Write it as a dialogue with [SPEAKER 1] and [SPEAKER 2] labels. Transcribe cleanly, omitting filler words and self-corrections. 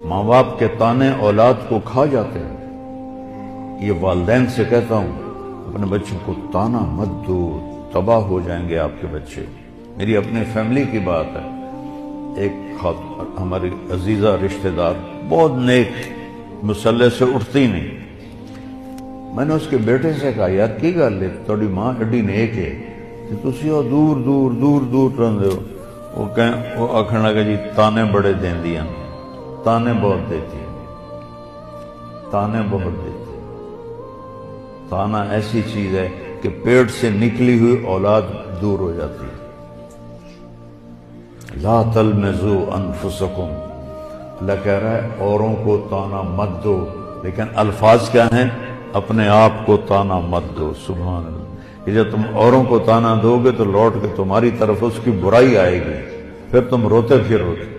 [SPEAKER 1] ماں باپ کے تانے اولاد کو کھا جاتے ہیں۔ یہ والدین سے کہتا ہوں، اپنے بچوں کو تانا مت دو، تباہ ہو جائیں گے آپ کے بچے۔ میری اپنے فیملی کی بات ہے، ایک ہماری عزیزہ رشتہ دار بہت نیک، مسلح سے اٹھتی نہیں۔ میں نے اس کے بیٹے سے کہا، یار کی گل ہے، تھوڑی ماں ایڈی نیک ہے کہ تسی وہ دور دور دور دور رہندے ہو۔ وہ آکھن لگا جی تانے بڑے دیندیاں، تانے بہت دیتی ہیں، تانے بہت دیتی ہیں۔ تانا ایسی چیز ہے کہ پیٹ سے نکلی ہوئی اولاد دور ہو جاتی ہے۔ لا تلمزوا انفسکم، اللہ کہہ رہا ہے اوروں کو تانا مت دو، لیکن الفاظ کیا ہیں؟ اپنے آپ کو تانا مت دو۔ سبحان اللہ، کہ جب تم اوروں کو تانا دو گے تو لوٹ کے تمہاری طرف اس کی برائی آئے گی، پھر تم روتے پھر روتے۔